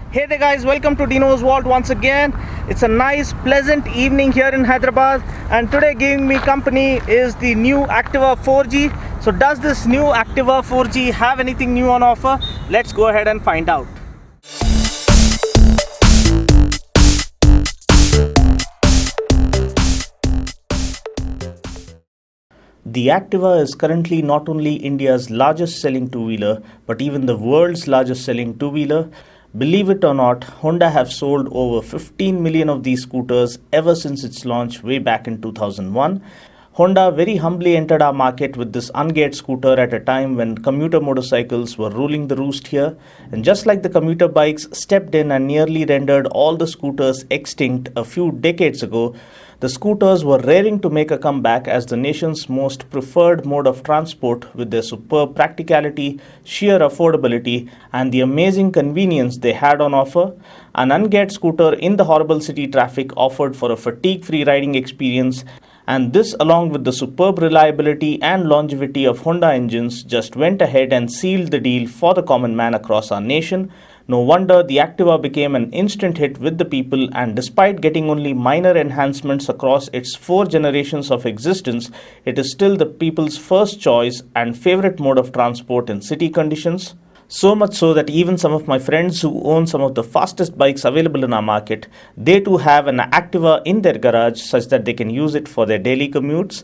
Hey there guys, welcome to Dino's Vault once again. It's a nice pleasant evening here in Hyderabad, and today giving me company is the new Activa 4G. So does this new Activa 4G have anything new on offer? Let's go ahead and find out. The Activa is currently not only India's largest selling two-wheeler, but even the world's largest selling two-wheeler. Believe it or not, Honda have sold over 15 million of these scooters ever since its launch way back in 2001. Honda very humbly entered our market with this ungeared scooter at a time when commuter motorcycles were ruling the roost here. And just like the commuter bikes stepped in and nearly rendered all the scooters extinct a few decades ago, the scooters were raring to make a comeback as the nation's most preferred mode of transport with their superb practicality, sheer affordability, and the amazing convenience they had on offer. An ungeared scooter in the horrible city traffic offered for a fatigue-free riding experience, and this along with the superb reliability and longevity of Honda engines just went ahead and sealed the deal for the common man across our nation. No wonder the Activa became an instant hit with the people, and despite getting only minor enhancements across its 4 generations of existence, it is still the people's first choice and favorite mode of transport in city conditions. So much so that even some of my friends who own some of the fastest bikes available in our market, they too have an Activa in their garage such that they can use it for their daily commutes.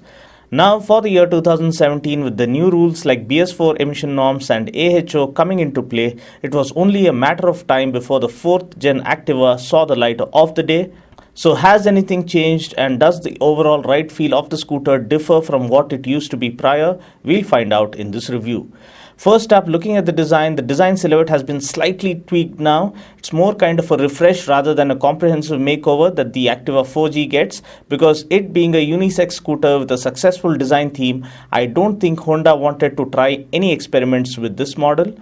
Now for the year 2017, with the new rules like BS4 emission norms and AHO coming into play, it was only a matter of time before the 4th gen Activa saw the light of the day. So has anything changed, and does the overall ride feel of the scooter differ from what it used to be prior? We'll find out in this review. First up, looking at the design silhouette has been slightly tweaked now. It's more kind of a refresh rather than a comprehensive makeover that the Activa 4G gets, because it being a unisex scooter with a successful design theme, I don't think Honda wanted to try any experiments with this model.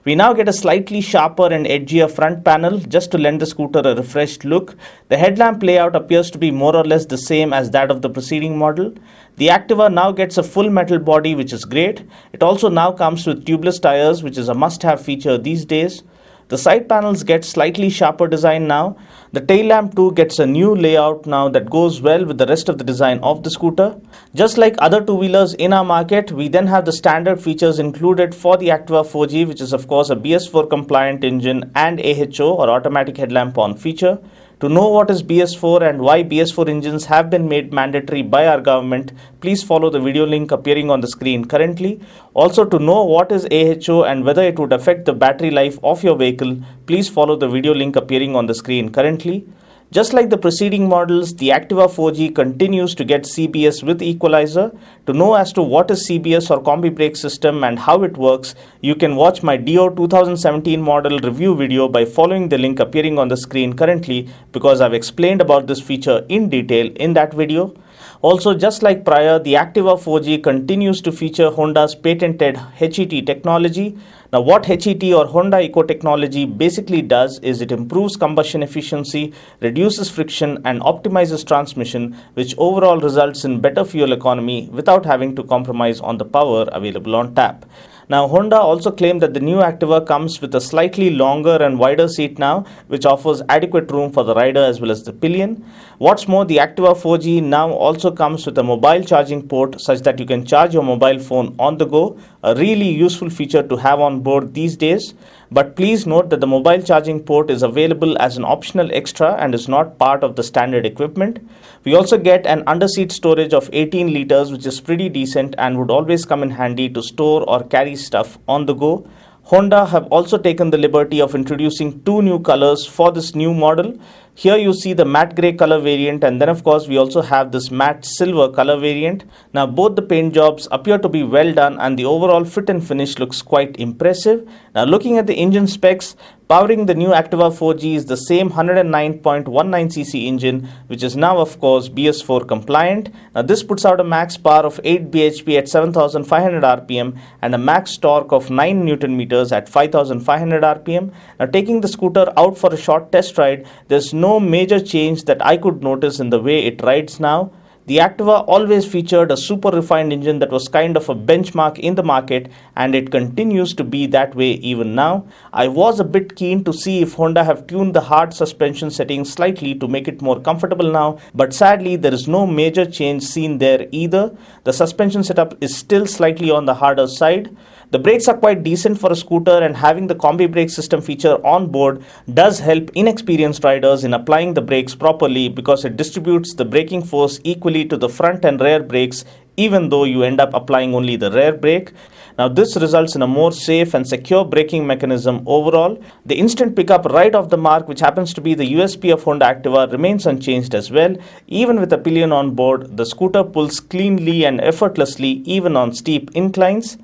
We now get a slightly sharper and edgier front panel just to lend the scooter a refreshed look. The headlamp layout appears to be more or less the same as that of the preceding model. The Activa now gets a full metal body, which is great. It also now comes with tubeless tires, which is a must-have feature these days. The side panels get slightly sharper design now. The tail lamp too gets a new layout now that goes well with the rest of the design of the scooter. Just like other two-wheelers in our market, we then have the standard features included for the Activa 4G, which is of course a BS4 compliant engine and AHO or automatic headlamp on feature. To know what is BS4 and why BS4 engines have been made mandatory by our government, please follow the video link appearing on the screen currently. Also, to know what is AHO and whether it would affect the battery life of your vehicle, please follow the video link appearing on the screen currently. Just like the preceding models, the Activa 4G continues to get CBS with equalizer. To know as to what is CBS or combi brake system and how it works, you can watch my DO 2017 model review video by following the link appearing on the screen currently, because I've explained about this feature in detail in that video. Also, just like prior, the Activa 4G continues to feature Honda's patented HET technology. Now, what HET or Honda Eco technology basically does is it improves combustion efficiency, reduces friction, and optimizes transmission, which overall results in better fuel economy without having to compromise on the power available on tap. Now, Honda also claimed that the new Activa comes with a slightly longer and wider seat now, which offers adequate room for the rider as well as the pillion. What's more, the Activa 4G now also comes with a mobile charging port such that you can charge your mobile phone on the go, a really useful feature to have on board these days. But please note that the mobile charging port is available as an optional extra and is not part of the standard equipment. We also get an underseat storage of 18 liters, which is pretty decent and would always come in handy to store or carry stuff on the go. Honda have also taken the liberty of introducing 2 new colors for this new model. Here you see the matte grey color variant, and then of course we also have this matte silver color variant. Now both the paint jobs appear to be well done and the overall fit and finish looks quite impressive. Now looking at the engine specs, powering the new Activa 4G is the same 109.19cc engine, which is now of course BS4 compliant. Now this puts out a max power of 8 bhp at 7500 rpm and a max torque of 9 Newton meters at 5500 rpm. Now taking the scooter out for a short test ride, there's no major change that I could notice in the way it rides now. The Activa always featured a super refined engine that was kind of a benchmark in the market, and it continues to be that way even now. I was a bit keen to see if Honda have tuned the hard suspension settings slightly to make it more comfortable now, but sadly there is no major change seen there either. The suspension setup is still slightly on the harder side. The brakes are quite decent for a scooter, and having the combi brake system feature on board does help inexperienced riders in applying the brakes properly, because it distributes the braking force equally to the front and rear brakes, even though you end up applying only the rear brake. Now this results in a more safe and secure braking mechanism overall. The instant pickup right off the mark, which happens to be the USP of Honda Activa, remains unchanged as well. Even with a pillion on board, the scooter pulls cleanly and effortlessly even on steep inclines.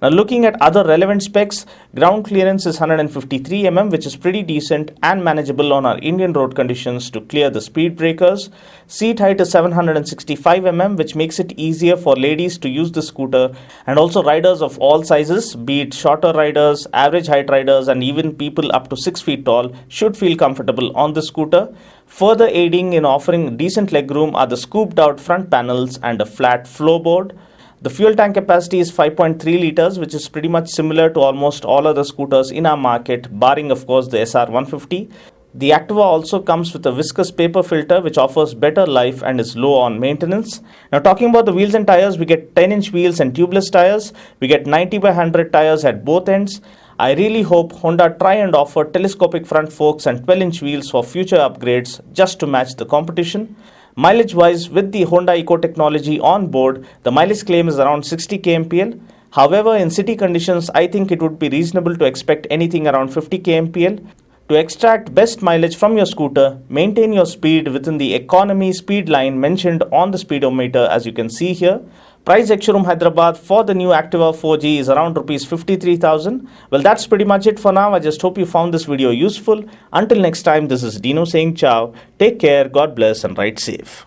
Now looking at other relevant specs, ground clearance is 153 mm, which is pretty decent and manageable on our Indian road conditions to clear the speed breakers. Seat height is 765 mm, which makes it easier for ladies to use the scooter, and also riders of all sizes, be it shorter riders, average height riders, and even people up to 6 feet tall, should feel comfortable on the scooter. Further aiding in offering decent legroom are the scooped out front panels and a flat floorboard. The fuel tank capacity is 5.3 liters, which is pretty much similar to almost all other scooters in our market, barring of course the SR150. The Activa also comes with a viscous paper filter, which offers better life and is low on maintenance. Now talking about the wheels and tires, we get 10-inch wheels and tubeless tires. We get 90 by 100 tires at both ends. I really hope Honda try and offer telescopic front forks and 12-inch wheels for future upgrades just to match the competition. Mileage wise, with the Honda Eco technology on board, the mileage claim is around 60 kmpl. However, in city conditions, I think it would be reasonable to expect anything around 50 kmpl. To extract best mileage from your scooter, maintain your speed within the economy speed line mentioned on the speedometer, as you can see here. Price ex-showroom Hyderabad for the new Activa 4G is around Rs 53,000. Well, that's pretty much it for now. I just hope you found this video useful. Until next time, this is Dino saying ciao. Take care, God bless, and ride safe.